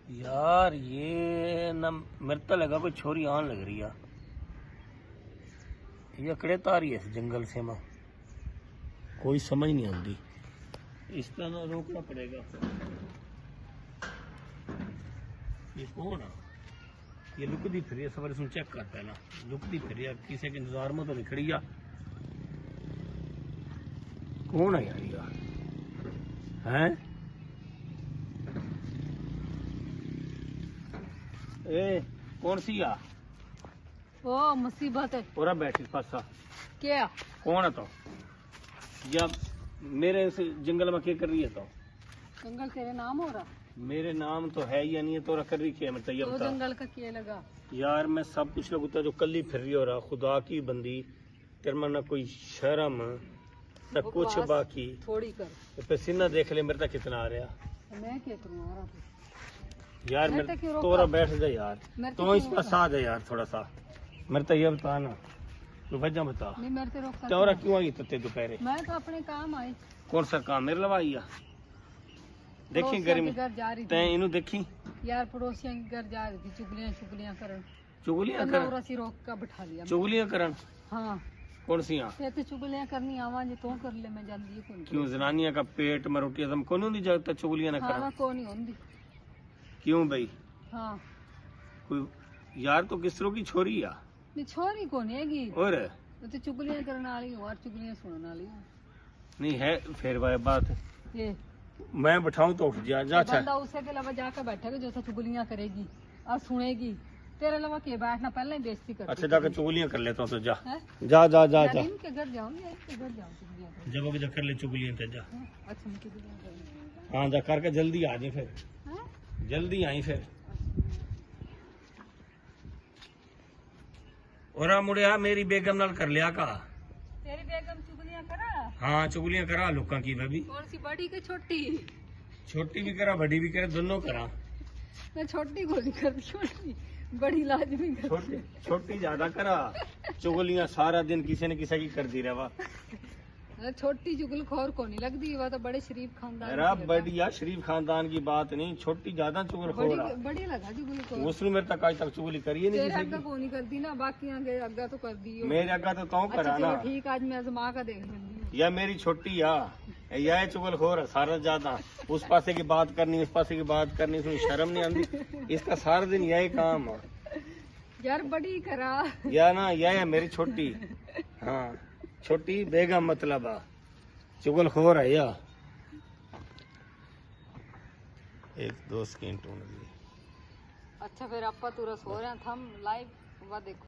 यार ये ना मेरे तो लगा कोई छोरी आन लग रही है। ये कड़े तारी है इस जंगल से मां कोई समझ नहीं आती। इस तरह ना रोकना पड़ेगा। ये कौन है? ये लुकदी फिर सवारी सुन चेक कर पहला लुकदी फिर किसी के इंतजार में तो नहीं खड़ी है। कौन है यार ये हैं? ए कौन सी आ? ओ मुसीबत है। पूरा बैठी फंसा क्या कौन है तो? जब मेरे से जंगल में क्या कर रही है तो? जंगल तेरे नाम हो रहा? मेरे नाम तो है या नहीं है तो कर रही क्या है? मैं ये तो बता जंगल का क्या लगा? यार मैं सब कुछ लगता जो कल ही फिर रही हो रहा खुदा की बंदी तेरे में ना कोई शर्म ना कुछ बाकी थोड़ी कर पसीना देख ले मेरे तक कितना आ रहा। मैं क्या करूँ यार मेरे तोरा बैठ जा यार तो इस पास आ जा यार थोड़ा सा मेरे तो ये बता ना तू वजह बता नहीं मेरे से रोक तोरा क्यों आई तते दोपहरे? मैं तो अपने काम आई। कौन सा काम मेरे लवा आई? देखी गर्मी घर जा रही तैं थी इनू देखी यार पड़ोसियों के घर जा रही थी चुगलियां करन चुगलियां करन सी रोक का बिठा लिया चुगलियां करन। हाँ कौन सी ते तो चुगलियां करनी आवा जी तो कर ले मैं जांदी है कौन क्यों जनानियां का पेट में रोटी तुम कौन नहीं जाता चुगलियां ना हाँ करन कौन नहीं होंदी। क्यों भाई? हाँ कोई यार तो किस तरह की छोरी आ? नहीं छोरी कौन हैगी और वो तो चुगलियां करने वाली हूँ और चुगलियां सुनने वाली हूँ। नहीं है फिर वह बात ये मैं बैठाऊं तो उठ जा अच्छा बंदा उसे के अलावा जाकर बैठेगा जो सा चुगलियां करेगी और सुनेगी तेरे अलावा के बैठना पहले ही बेइज्जती कर। अच्छा जाकर चुगलियां कर लेता हूँ तो जा है? जा जा जा जा इनके घर जाऊंगी इनके घर जाऊँ चुगलियां करने। जब अभी कर ले चुगलियां तो जा। अच्छा मैं चुगलियां करूंगी। हाँ जा करके जल्दी आ जाए फिर हैं? जल्दी आई फिर और मुड़िया मेरी बेगम नाल कर लिया का? तेरी बेगम चुगलियां करा? हाँ चुगलियां करा लोगों की भाभी। कौन सी बड़ी के छोटी? छोटी भी करा बड़ी भी करा दोनों करा। मैं छोटी गोली कर छोटी बड़ी लाजमी कर। छोटी छोटी ज्यादा करा चुगलियां सारा दिन किसी न किसी की कर दी रहा। छोटी चुगलखोर को नहीं लगती वह तो बड़े शरीफ खानदान अरे बढ़िया शरीफ खानदान की बात नहीं छोटी ज्यादा चुगलखोर आ। बड़ी लगा चुगलखोर उसने मेरे तक आज तक चुगली करी है नहीं तेरे किसी अग्गा को नहीं करती ना बाकी आगे अग्गा तो कर दी हो। मेरे अग्गा तो तू करा ना। ठीक आज मैं आजमा का देख लूंगी। या मेरी छोटी या यह चुगलखोर है सारा ज्यादा उस पासे की बात करनी उस पासे की बात करनी उसमें शर्म नहीं आती। इसका सारा दिन यही काम है यार बड़ी करा या ना यह है मेरी छोटी। हाँ छोटी बेगम मतलब चुगलखोर है या एक दोस्त की ढूंढ ली। अच्छा फिर आपा तू रस हो रहे हैं थम लाइव वा देखो।